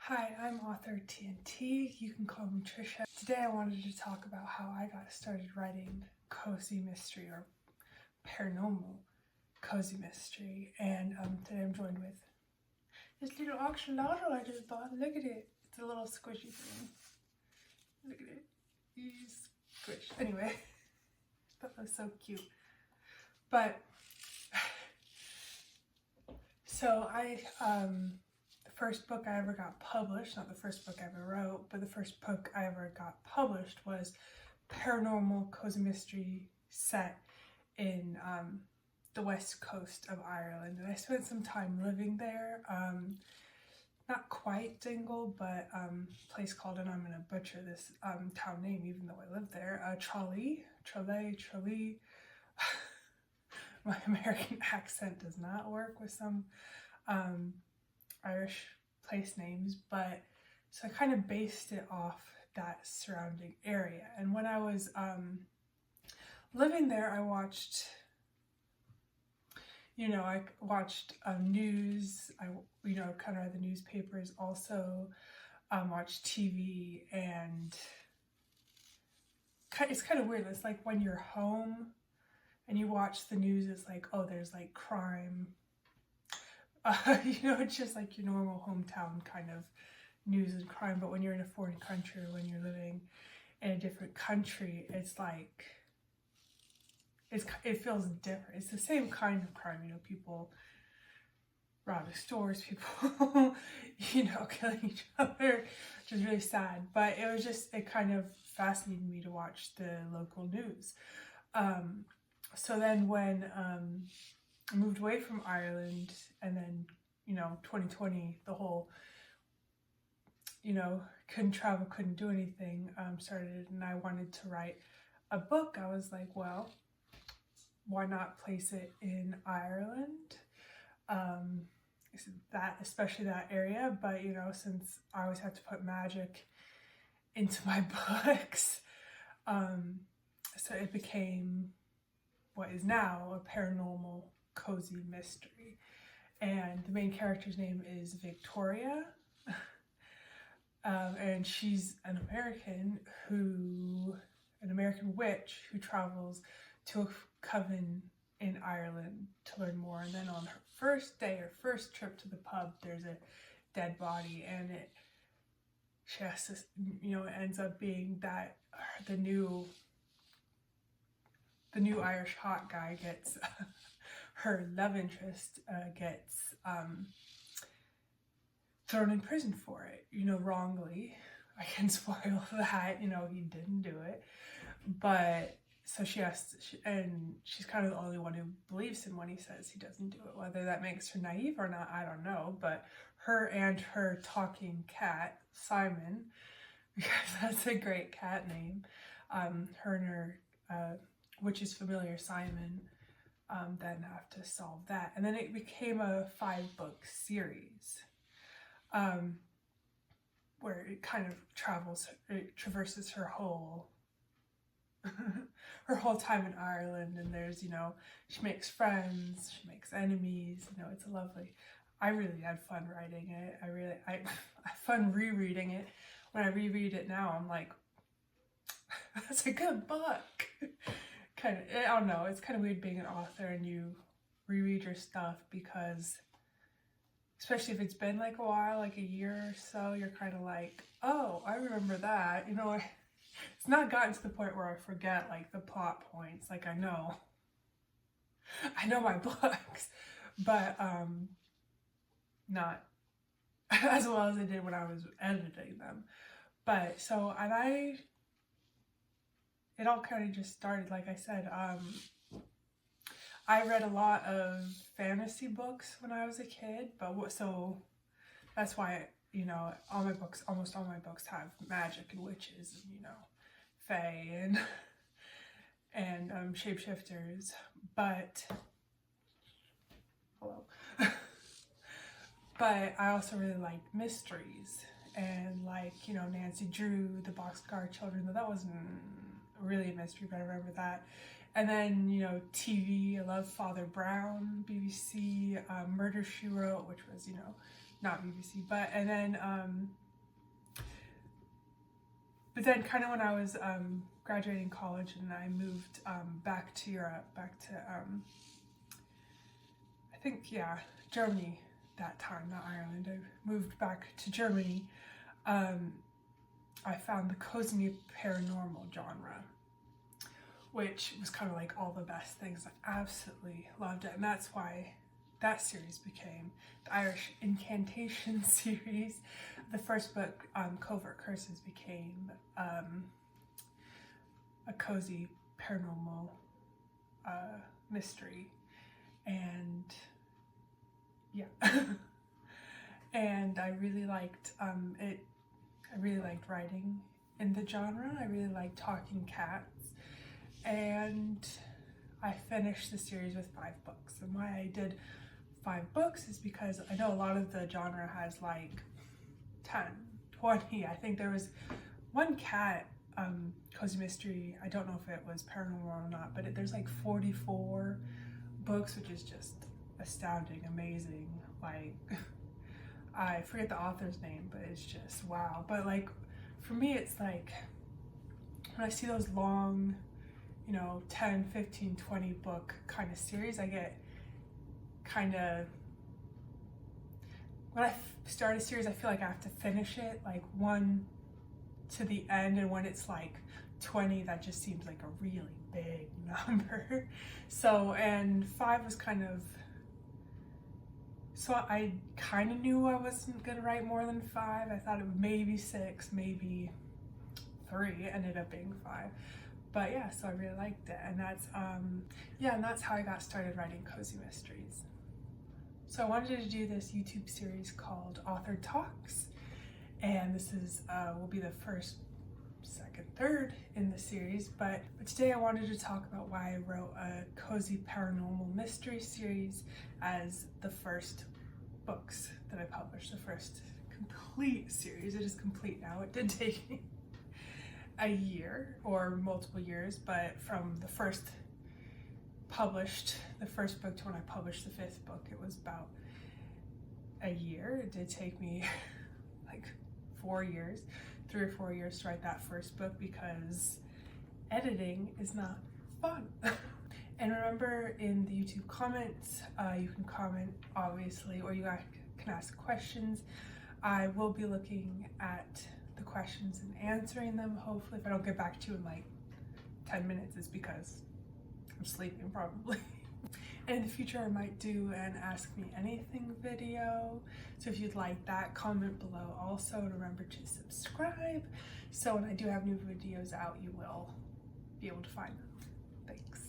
Hi, I'm author Teague. You can call me Trisha. Today I wanted to talk about how I got started writing cozy mystery or paranormal cozy mystery. And today I'm joined with this little axolotl I just bought. Look at it. It's a little squishy thing. Look at it. He's squished. Anyway, that was so cute. But so the first book I ever got published, not the first book I ever wrote, but the first book I ever got published was Paranormal Cozy Mystery set in the west coast of Ireland. And I spent some time living there. Not quite Dingle, but a place called, and I'm going to butcher this town name even though I lived there, Tralee. My American accent does not work with some Irish place names, but so I kind of based it off that surrounding area. And when I was living there, I watched, news. I kind of read the newspapers, also watched TV, and it's kind of weird. It's like when you're home and you watch the news, it's like, oh, there's like crime. It's just like your normal hometown kind of news and crime. But when you're in a foreign country, or when you're living in a different country, it's like, it feels different. It's the same kind of crime, people robbing stores, people, killing each other, which is really sad. But it kind of fascinated me to watch the local news. So then when I moved away from Ireland, and then 2020, the whole couldn't travel, couldn't do anything, started, and I wanted to write a book. I was like, well, why not place it in Ireland, especially that area. But since I always have to put magic into my books, so it became what is now a paranormal cozy mystery. And the main character's name is Victoria. And she's an American witch who travels to a coven in Ireland to learn more. And then on her first trip to the pub, there's a dead body, and she has to, it ends up being that the new Irish hot guy gets her love interest gets thrown in prison for it, wrongly. I can spoil that, he didn't do it. But so and she's kind of the only one who believes him when he says he doesn't do it. Whether that makes her naive or not, I don't know. But her and her talking cat, Simon, because that's a great cat name, her and her witch's familiar, Simon, then have to solve that. And then it became a 5-book series, where it kind of traverses her whole time in Ireland. And there's, she makes friends, she makes enemies, it's a lovely, I really had fun writing it. I had fun rereading it. When I reread it now, I'm like, that's a good book. I don't know, it's kind of weird being an author and you reread your stuff, because especially if it's been like a while, like a year or so, you're kind of like, oh, I remember that. It's not gotten to the point where I forget like the plot points. Like I know my books, but not as well as I did when I was editing them. But so, and it all kind of just started, like I said, I read a lot of fantasy books when I was a kid, so that's why, almost all my books have magic and witches and, fae and shapeshifters, but, hello, but I also really liked mysteries, and like, Nancy Drew, the Boxcar Children, though that wasn't really a mystery, but I remember that. And then, TV, I love Father Brown, BBC, Murder, She Wrote, which was, not BBC, but but then kind of when I was graduating college and I moved back to Europe, back to I think, yeah, Germany that time, not Ireland. I moved back to Germany. I found the cozy paranormal genre, which was kind of like all the best things. I absolutely loved it, and that's why that series became the Irish Incantation series. The first book, Covert Curses, became a cozy paranormal mystery, and yeah. And I really liked it. I really liked writing in the genre. I really liked talking cats, and I finished the series with 5 books. And why I did 5 books is because I know a lot of the genre has like 10, 20. I think there was one cat cozy mystery. I don't know if it was paranormal or not, but there's like 44 books, which is just astounding, amazing. Like, I forget the author's name, but it's just wow. But like, for me, it's like when I see those long, 10, 15, 20 book kind of series, I get kind of, when I start a series, I feel like I have to finish it like one to the end, and when it's like 20, that just seems like a really big number. So, and 5 was kind of, so I kind of knew I wasn't gonna write more than 5. I thought it would maybe 6, maybe 3. It ended up being 5. But yeah, so I really liked it, and that's and that's how I got started writing cozy mysteries. So I wanted to do this YouTube series called Author Talks, and this is will be the first, second, third in the series. But today I wanted to talk about why I wrote a cozy paranormal mystery series as the first books that I published, the first complete series. It is complete now. It did take me a year or multiple years, but from the first book to when I published the 5th book, it was about a year. It did take me like 4 years, 3 or 4 years to write that first book, because editing is not fun. And remember, in the YouTube comments, you can comment, obviously, or you guys can ask questions. I will be looking at the questions and answering them. Hopefully, if I don't get back to you in like 10 minutes, it's because I'm sleeping probably. And in the future, I might do an Ask Me Anything video. So if you'd like that, comment below. Also, remember to subscribe, so when I do have new videos out, you will be able to find them. Thanks.